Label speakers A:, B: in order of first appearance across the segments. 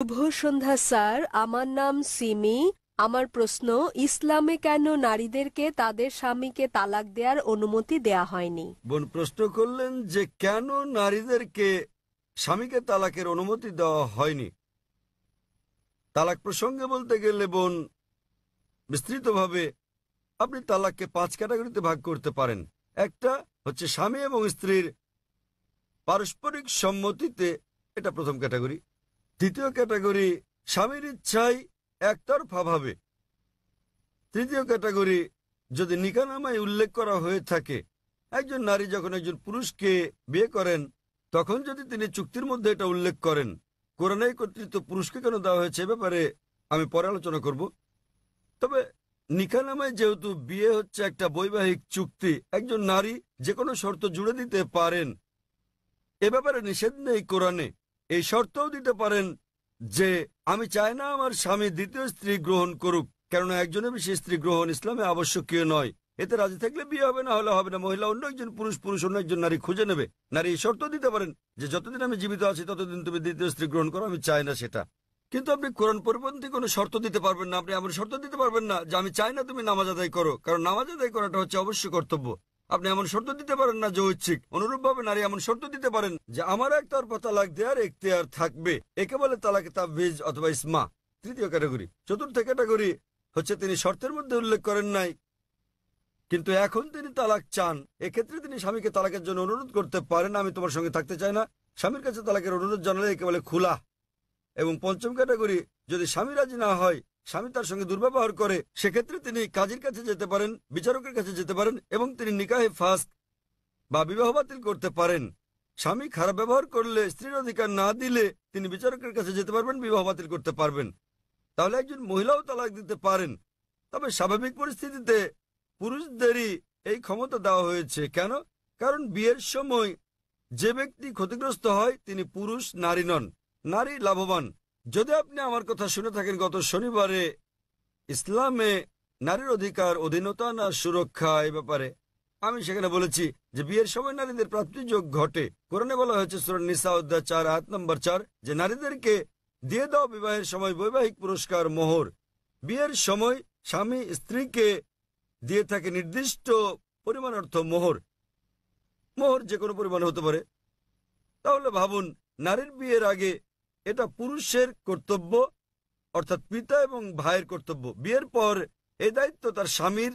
A: শুভ সন্ধ্যা sir, আমার নাম সিমি। আমার প্রশ্ন, ইসলামে কেন নারীদেরকে তাদের স্বামীকে তালাক দেওয়ার অনুমতি দেয়া হয়নি?
B: বোন প্রশ্ন করলেন যে কেন নারীদেরকে স্বামীকে তালাকের অনুমতি দেওয়া হয়নি। তালাক প্রসঙ্গে বলতে গেলে বোন, বিস্তৃতভাবে আপনি তালাককে 5 ক্যাটাগরিতে ভাগ করতে পারেন। একটা হচ্ছে স্বামী এবং স্ত্রীর পারস্পরিক সম্মতিতে, এটা প্রথম ক্যাটাগরি। দ্বিতীয় ক্যাটাগরি স্বামীর ইচ্ছায় একতরফাভাবে। তৃতীয় ক্যাটাগরি যদি নিকাহনামায় উল্লেখ করা হয়ে থাকে, একজন নারী যখন একজন পুরুষকে বিয়ে করেন তখন যদি তিনি চুক্তির মধ্যে এটা উল্লেখ করেন। কোরআনে কর্তৃত্ব পুরুষকে কেন দেওয়া হয়েছে এ ব্যাপারে আমি পরে আলোচনা করব। তবে নিকাহনামায় যেহেতু বিয়ে হচ্ছে একটা বৈবাহিক চুক্তি, একজন নারী যে কোনো শর্ত জুড়ে দিতে পারেন, এ ব্যাপারে নিষেধ নেই কোরআনে। এই শর্তও দিতে পারেন যে আমি চাই না আমার স্বামী দ্বিতীয় স্ত্রী গ্রহণ করুক, কেননা একজনের বেশি স্ত্রী গ্রহণ ইসলামে আবশ্যকীয় নয়। এতে রাজি থাকলে বিয়ে হবে, না হলে হবে না। মহিলা অন্য একজন পুরুষ, পুরুষ অন্য একজন নারী খুঁজে নেবে। নারী এই শর্ত দিতে পারেন যে যতদিন আমি জীবিত আছি ততদিন তুমি দ্বিতীয় স্ত্রী গ্রহণ করো, আমি চাই না সেটা। কিন্তু আপনি কোরআন পরিপন্থী কোনো শর্ত দিতে পারবেন না। আপনি এমন শর্ত দিতে পারবেন না যে আমি চাই না তুমি নামাজ আদায় করো, কারণ নামাজ আদায় করাটা হচ্ছে অবশ্য কর্তব্য। আপনি এমন শর্ত দিতে পারেন না যে ঐচ্ছিক। অনুরূপভাবে নারী এমন শর্ত দিতে পারেন যে আমার একতরফা তালাক দেওয়ার এখতিয়ার থাকবে। একে বলে তালাকে তাবীজ অথবা ইসমা। তৃতীয় ক্যাটাগরি। চতুর্থ ক্যাটাগরি হচ্ছে তিনি শর্তের মধ্যে উল্লেখ করেন নাই, কিন্তু এখন তিনি তালাক চান। এক্ষেত্রে তিনি স্বামীকে তালাকের জন্য অনুরোধ করতে পারেন, আমি তোমার সঙ্গে থাকতে চাই না। স্বামীর কাছে তালাকের অনুরোধ জানালে একে বলে খুলা। এবং পঞ্চম ক্যাটাগরি, যদি স্বামী রাজি না হয়, স্বামী তার সঙ্গে দুর্ব্যবহার করে, সেক্ষেত্রে তিনি কাজীর কাছে যেতে পারেন, বিচারকের কাছে যেতে পারেন এবং তিনি নিকাহে ফাস্ক বা বিবাহ বাতিল করতে পারেন। স্বামী খারাপ ব্যবহার করলে, স্ত্রীর অধিকার না দিলে তিনি বিচারকের কাছে যেতে পারবেন, বিবাহ বাতিল করতে পারবেন। তাহলে একজন মহিলাও তালাক দিতে পারেন। তবে স্বাভাবিক পরিস্থিতিতে পুরুষদেরই এই ক্ষমতা দেওয়া হয়েছে। কেন? কারণ বিয়ের সময় যে ব্যক্তি ক্ষতিগ্রস্ত হয় তিনি পুরুষ, নারী নন। নারী লাভবান। যদি আপনি আমার কথা শুনে থাকেন, গত শনিবারে ইসলামে নারীর অধিকার, অধীনতা না সুরক্ষা এই ব্যাপারে আমি সেখানে বলেছি যে বিয়ের সময় নারীদের প্রাপ্তিযোগ ঘটে। কোরআনে বলা হয়েছে সূরা নিসা অধ্যায় 4 আয়াত নম্বর 4 যে নারীদেরকে দিয়ে দাও বিবাহের সময় বৈবাহিক পুরস্কার, মোহর। বিয়ের সময় স্বামী স্ত্রীকে দিয়ে থাকে নির্দিষ্ট পরিমাণ অর্থ মোহর। মোহর যে কোনো পরিমাণ হতে পারে। তাহলে ভাবুন, নারীর বিয়ের আগে এটা পুরুষের কর্তব্য, অর্থাৎ পিতা এবং ভাইয়ের কর্তব্য। বিয়ের পর এই দায়িত্ব তার স্বামীর,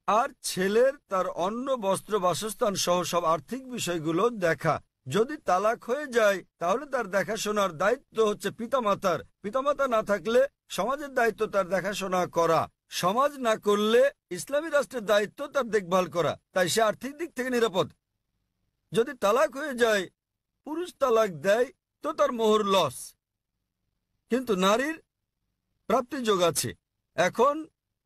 B: আর ছেলের তার অন্ন, বস্ত্র, বাসস্থান সহ সব আর্থিক বিষয়গুলো দেখা। যদি তালাক হয়ে যায় তাহলে তার দেখাশোনার দায়িত্ব হচ্ছে পিতামাতার। পিতামাতা না থাকলে সমাজের দায়িত্ব তার দেখাশোনা করা। সমাজ না করলে ইসলামী রাষ্ট্রের দায়িত্ব তার দেখভাল করা। তাই সে আর্থিক দিক থেকে নিরাপদ। যদি তালাক হয়ে যায়, পুরুষ তালাক দেয়, তো তার মোহর লস, কিন্তু নারীর প্রাপ্তিযোগ আছে। এখন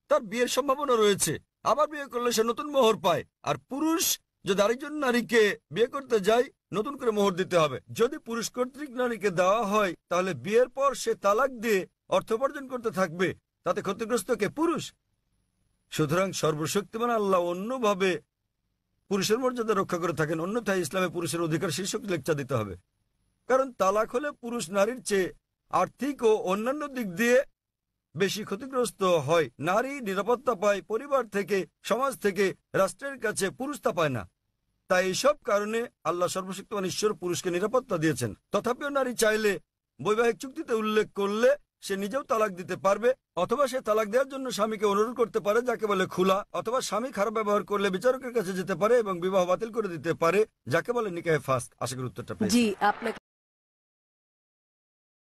B: তার বিয়ের সম্ভাবনা রয়েছে, আবার বিয়ে করলে সে নতুন মোহর পায়। আর পুরুষ যদি আরেকজন নারীকে বিয়ে করতে যায়, নতুন করে মোহর দিতে হবে। যদি পুরুষ কর্তৃক নারীকে দেওয়া হয় তাহলে বিয়ের পর সে তালাক দিয়ে অর্থ উপার্জন করতে থাকবে, তাতে ক্ষতিগ্রস্ত কে? পুরুষ। সুতরাং সর্বশক্তিমান আল্লাহ অন্যভাবে পুরুষের মর্যাদা রক্ষা করে থাকেন। অন্যথায় ইসলামে পুরুষের অধিকার শীর্ষক লেকচার দিতে হবে। কারণ তালাক হলে পুরুষ নারীর চেয়ে আর্থিক ও অন্যান্য দিক দিয়ে বেশি ক্ষতিগ্রস্ত হয়। নারী নিরাপত্তা পায় পরিবার থেকে, সমাজ থেকে, রাষ্ট্রের কাছে। পুরুষ তা পায় না। তাই এইসব কারণে আল্লাহ সর্বশক্তিমান ঈশ্বর পুরুষকে নিরাপত্তা দিয়েছেন। তথাপিও নারী চাইলে বৈবাহিক চুক্তিতে উল্লেখ করলে সে নিজেও তালাক দিতে পারবে, অথবা সে তালাক দেওয়ার জন্য স্বামীকে অনুরোধ করতে পারে, যাকে বলে খুলা। অথবা স্বামী খারাপ ব্যবহার করলে বিচারকের কাছে যেতে পারে এবং বিবাহ বাতিল করে দিতে পারে, যাকে বলে নিকাহে ফাস্ক। আশা করি উত্তরটা পেয়েছি।
A: জি, আপনাকে